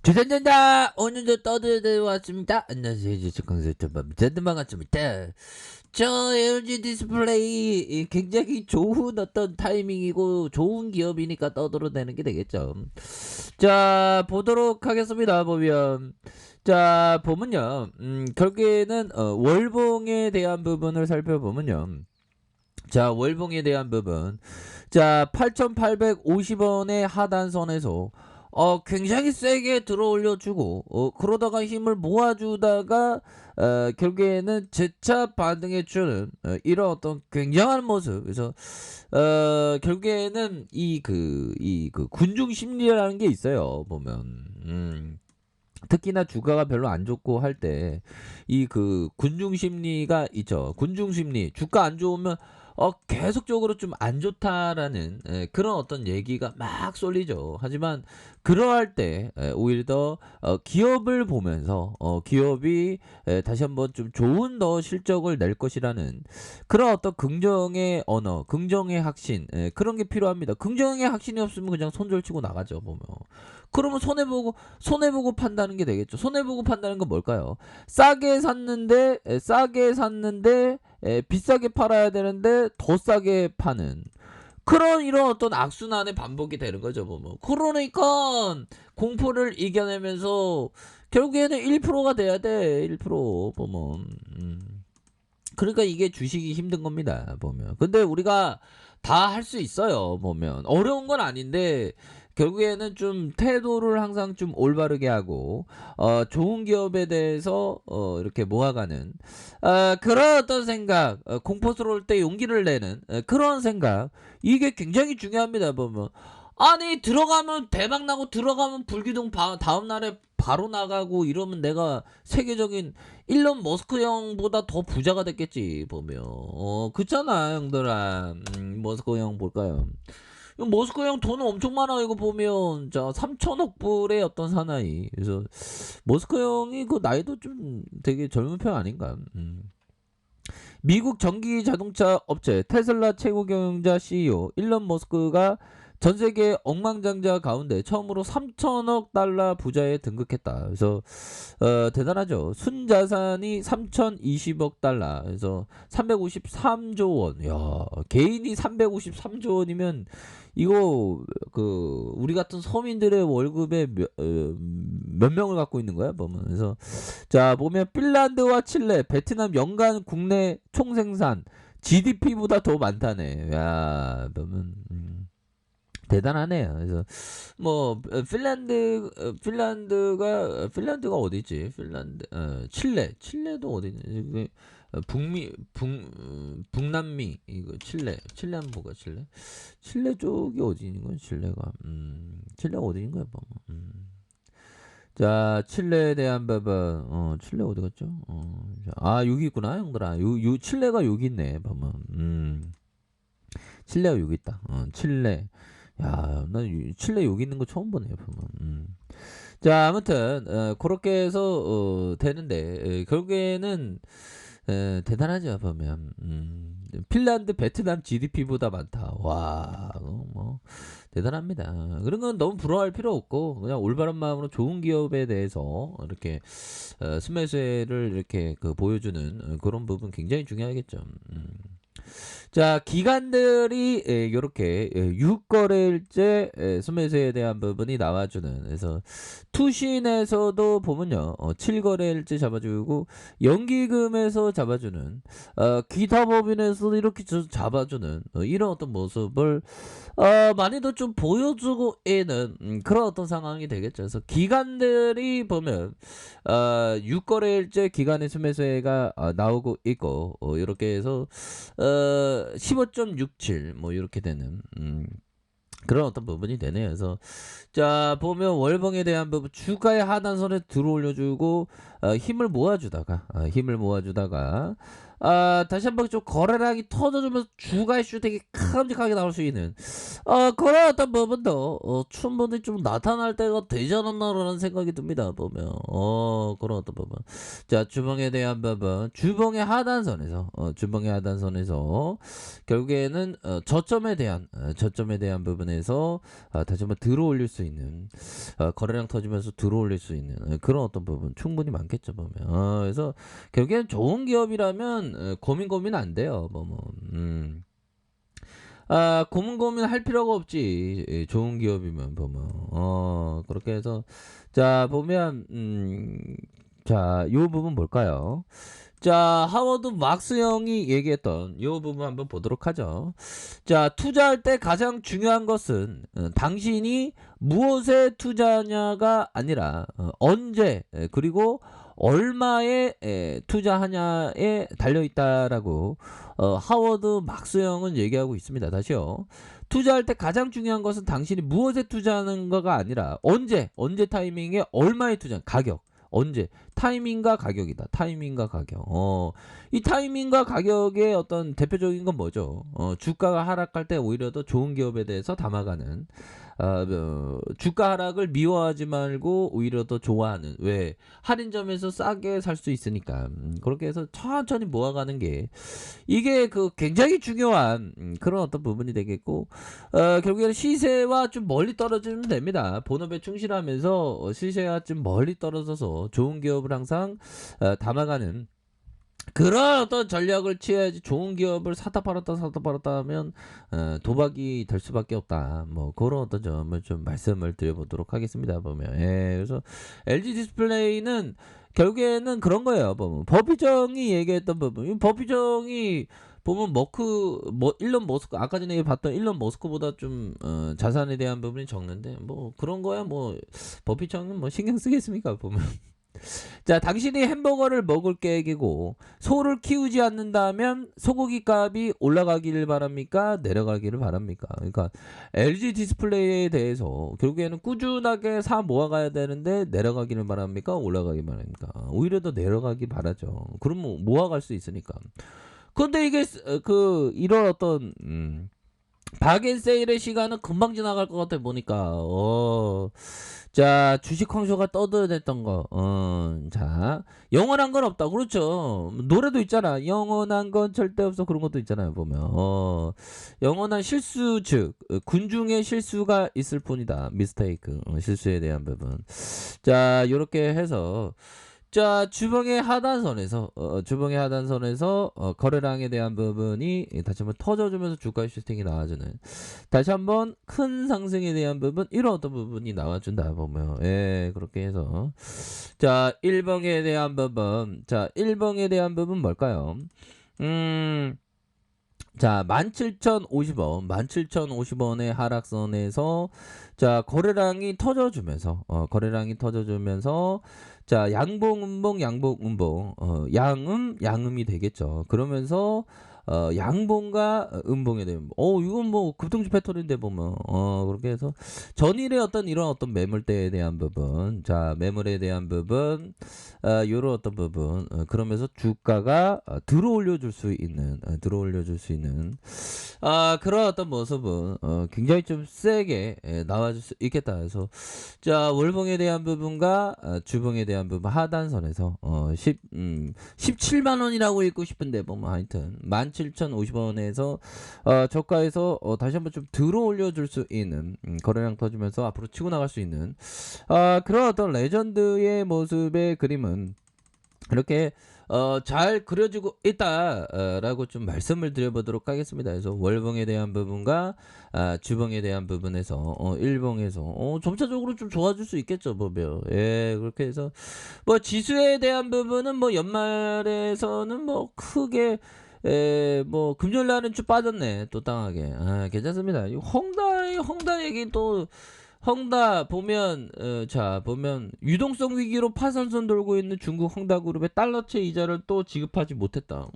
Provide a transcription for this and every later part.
주전전자 오늘도 떠들어왔습니다. 안녕하세요, 주식consultant 반갑습니다. 저 LG 디스플레이 굉장히 좋은 어떤 타이밍이고 좋은 기업이니까 떠들어내는 게 되겠죠. 자, 보도록 하겠습니다. 보면요, 결국에는 월봉에 대한 부분을 살펴보면요. 자, 월봉에 대한 부분. 자, 8,850원의 하단선에서 굉장히 세게 들어 올려주고 그러다가 힘을 모아주다가 결국에는 재차 반등해주는 이런 어떤 굉장한 모습. 그래서 결국에는 이 군중 심리라는 게 있어요. 보면 특히나 주가가 별로 안 좋고 할 때 이 군중 심리가 있죠. 군중 심리. 주가 안 좋으면 계속적으로 좀 안 좋다라는 그런 어떤 얘기가 막 쏠리죠. 하지만 그러할 때 오히려 더 기업을 보면서 기업이 다시 한번 좀 좋은 더 실적을 낼 것이라는 그런 어떤 긍정의 언어, 긍정의 확신 그런 게 필요합니다. 긍정의 확신이 없으면 그냥 손절치고 나가죠. 보면. 그러면 손해보고 판다는 게 되겠죠. 손해보고 판다는 건 뭘까요? 싸게 샀는데 비싸게 팔아야 되는데 더 싸게 파는 그런 이런 어떤 악순환의 반복이 되는 거죠. 보면. 그러니까 공포를 이겨내면서 결국에는 1%가 돼야 돼. 1% 보면. 그러니까 이게 주식이 힘든 겁니다. 보면. 근데 우리가 다 할 수 있어요. 보면. 어려운 건 아닌데 결국에는 좀 태도를 항상 좀 올바르게 하고 좋은 기업에 대해서 이렇게 모아가는 그런 어떤 생각, 공포스러울 때 용기를 내는 그런 생각, 이게 굉장히 중요합니다. 보면. 아니 들어가면 대박 나고 들어가면 불기둥 다음 날에 바로 나가고 이러면 내가 세계적인 일론 머스크 형보다 더 부자가 됐겠지. 보면 그렇잖아 형들아. 머스크 형 볼까요? 머스크 형 돈 엄청 많아. 이거 보면 자 3천억 불의 어떤 사나이. 그래서 머스크 형이 그 나이도 좀 되게 젊은 편 아닌가. 미국 전기 자동차 업체 테슬라 최고 경영자 CEO 일론 머스크가 전 세계 억만장자 가운데 처음으로 3천억 달러 부자에 등극했다. 그래서 대단하죠. 순자산이 3,020억 달러. 그래서 353조 원. 야, 개인이 353조 원이면 이거 우리 같은 서민들의 월급의 몇 명을 갖고 있는 거야, 보면. 그래서 자, 보면 핀란드와 칠레, 베트남 연간 국내 총생산 GDP보다 더 많다네. 야, 보면 대단하네요. 그래서 뭐 핀란드가 어디 있지? 칠레도 어디 있지? 북남미 이거 칠레는 뭐가 칠레 쪽이 어디 있는 거야? 칠레가 어디 있는 거야? 자, 칠레에 대한 부분. 칠레 어디 갔죠? 여기 있구나, 형들아. 칠레가 여기 있네, 보면. 칠레가 여기 있다. 칠레. 야, 나 칠레 여기 있는 거 처음 보네, 보면. 자, 아무튼 그렇게 해서 되는데 결국에는 대단하죠. 보면. 핀란드, 베트남 GDP보다 많다. 와, 뭐 대단합니다. 그런 건 너무 부러워할 필요 없고 그냥 올바른 마음으로 좋은 기업에 대해서 이렇게 스매스를 이렇게 보여주는 그런 부분 굉장히 중요하겠죠. 자, 기관들이 이렇게 6거래일째 스매스에 대한 부분이 나와주는. 그래서 투신에서도 보면요, 7거래일째 잡아주고 연기금에서 잡아주는, 기타법인에서도 이렇게 잡아주는 이런 어떤 모습을 많이도 좀 보여주고 있는 그런 어떤 상황이 되겠죠. 그래서 기관들이 보면 6거래일째 기관의 스매스가 나오고 있고 이렇게 해서 15.67 뭐 이렇게 되는 그런 어떤 부분이 되네요. 그래서 자, 보면 월봉에 대한 부분 주가의 하단선에 들어올려주고 힘을 모아주다가 다시 한번 좀 거래량이 터져주면서 주가 이슈 되게 큼직하게 나올 수 있는 그런 어떤 부분도 충분히 좀 나타날 때가 되지 않았나라는 생각이 듭니다. 보면 그런 어떤 부분. 자, 주봉에 대한 부분, 주봉의 하단선에서 결국에는 저점에 대한 부분에서 다시 한번 들어올릴 수 있는 거래량 터지면서 들어올릴 수 있는 그런 어떤 부분 충분히 많겠죠. 보면 그래서 결국에는 좋은 기업이라면 고민 안 돼요. 고민할 필요가 없지. 좋은 기업이면 보면 그렇게 해서 자 보면 자, 요 부분 볼까요? 자, 하워드 막스 형이 얘기했던 요 부분 한번 보도록 하죠. 자, 투자할 때 가장 중요한 것은 당신이 무엇에 투자하냐가 아니라 언제 그리고 얼마에 투자하냐에 달려있다라고 하워드 막스 형은 얘기하고 있습니다. 다시요. 투자할 때 가장 중요한 것은 당신이 무엇에 투자하는 거가 아니라 언제 타이밍에 얼마에 투자, 가격. 언제 타이밍과 가격이다. 타이밍과 가격. 이 타이밍과 가격의 어떤 대표적인 건 뭐죠? 주가가 하락할 때 오히려 더 좋은 기업에 대해서 담아가는 주가 하락을 미워하지 말고 오히려 더 좋아하는. 왜? 할인점에서 싸게 살 수 있으니까. 그렇게 해서 천천히 모아가는 게 이게 그 굉장히 중요한 그런 어떤 부분이 되겠고 결국에는 시세와 좀 멀리 떨어지면 됩니다. 본업에 충실하면서 시세와 좀 멀리 떨어져서 좋은 기업을 항상 담아가는 그런 어떤 전략을 취해야지. 좋은 기업을 사다 팔았다 하면 도박이 될 수밖에 없다. 뭐 그런 어떤 점을 좀 말씀을 드려보도록 하겠습니다. 보면 그래서 LG 디스플레이는 결국에는 그런 거예요. 보면 버피정이 얘기했던 부분, 이 버피정이 보면 일론 머스크 아까 전에 봤던 일론 머스크보다 좀 자산에 대한 부분이 적는데 뭐 그런 거야. 뭐 버피정은 뭐 신경 쓰겠습니까? 보면 자, 당신이 햄버거를 먹을 계획이고 소를 키우지 않는다면 소고기 값이 올라가기를 바랍니까? 내려가기를 바랍니까? 그러니까 LG 디스플레이에 대해서 결국에는 꾸준하게 사 모아가야 되는데 내려가기를 바랍니까? 올라가기를 바랍니까? 오히려 더 내려가기 바라죠. 그러면 모아갈 수 있으니까. 근데 이게 이런 어떤 박앤세일의 시간은 금방 지나갈 것 같아 보니까. 자, 주식 황소가 떠들어댔던 거. 자, 영원한 건 없다. 그렇죠. 노래도 있잖아. 영원한 건 절대 없어. 그런 것도 있잖아요. 보면. 영원한 실수 즉 군중의 실수가 있을 뿐이다. 미스테이크. 실수에 대한 부분. 자, 요렇게 해서 자, 주봉의 하단선에서 거래량에 대한 부분이 다시 한번 터져주면서 주가 슈팅이 나와주는, 다시 한번 큰 상승에 대한 부분, 이런 어떤 부분이 나와준다 보면 그렇게 해서 자, 1봉에 대한 부분, 자, 1봉에 대한 부분 뭘까요? 자, 17,050원의 하락선에서 자, 거래량이 터져주면서 자, 양봉 양음이 되겠죠. 그러면서 양봉과 음봉에 대한 이건 뭐 급등주 패턴인데 보면 그렇게 해서 전일의 어떤 이런 어떤 매물대에 대한 부분, 자, 매물에 대한 부분, 요런 어떤 부분, 그러면서 주가가 들어올려 줄 수 있는 그런 어떤 모습은 굉장히 좀 세게 나와줄 수 있겠다 해서 자, 월봉에 대한 부분과 주봉에 대한 부분 하단선에서 17만 원이라고 읽고 싶은데 보면 하여튼 17,050원에서 저가에서 다시 한번 좀 들어올려 줄 수 있는 거래량 터지면서 앞으로 치고 나갈 수 있는 그런 어떤 레전드의 모습의 그림은 이렇게 잘 그려지고 있다라고 좀 말씀을 드려보도록 하겠습니다. 그래서 월봉에 대한 부분과 주봉에 대한 부분에서 일봉에서 점차적으로 좀 좋아질 수 있겠죠. 보면 그렇게 해서 뭐 지수에 대한 부분은 뭐 연말에서는 뭐 크게 뭐 금요일 날은 좀 빠졌네. 또 땅하게 괜찮습니다. 헝다 얘기 또 헝다 보면 자, 보면 유동성 위기로 파산선 돌고 있는 중국 헝다그룹의 달러채 이자를 또 지급하지 못했다.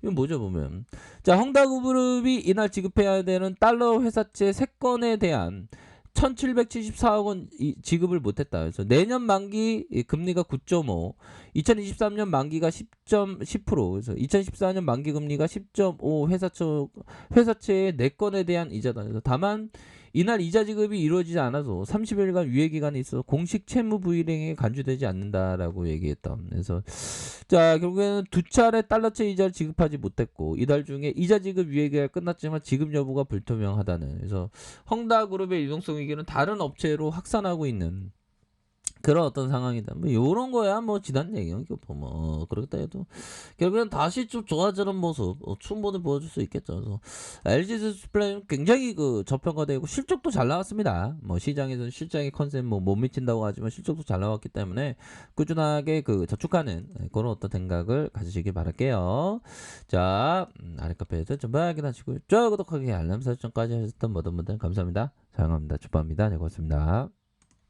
이건 뭐죠? 보면 자, 헝다그룹이 이날 지급해야 되는 달러 회사채 3건에 대한 1774억 원 지급을 못했다. 그래서 내년 만기 금리가 9.5, 2023년 만기가 10%, 그래서 2014년 만기 금리가 10.5 회사채의 내 건에 대한 이자다. 그래서 다만 이날 이자 지급이 이루어지지 않아서 30일간 유예 기간이 있어 공식 채무 불이행에 간주되지 않는다라고 얘기했다. 그래서 자, 결국에는 두 차례 달러채 이자를 지급하지 못했고 이달 중에 이자 지급 유예 기간이 끝났지만 지급 여부가 불투명하다는. 그래서 헝다그룹의 유동성 위기는 다른 업체로 확산하고 있는 그런 어떤 상황이다. 뭐 요런 거야 뭐 지난 얘기야. 뭐 그렇다 해도 결국엔 다시 좀 좋아지는 모습 충분히 보여줄 수 있겠죠. 그래서 LG 디스플레이는 굉장히 그 저평가되고 실적도 잘 나왔습니다. 뭐 시장에서는 실적의 컨셉 뭐 못 미친다고 하지만 실적도 잘 나왔기 때문에 꾸준하게 그 저축하는 그런 어떤 생각을 가지시길 바랄게요. 자, 아랫카페에서 좀 확인하시고 좋아요 구독하기 알람 설정까지 하셨던 모든 분들 감사합니다. 사랑합니다. 축복합니다. 네, 고맙습니다.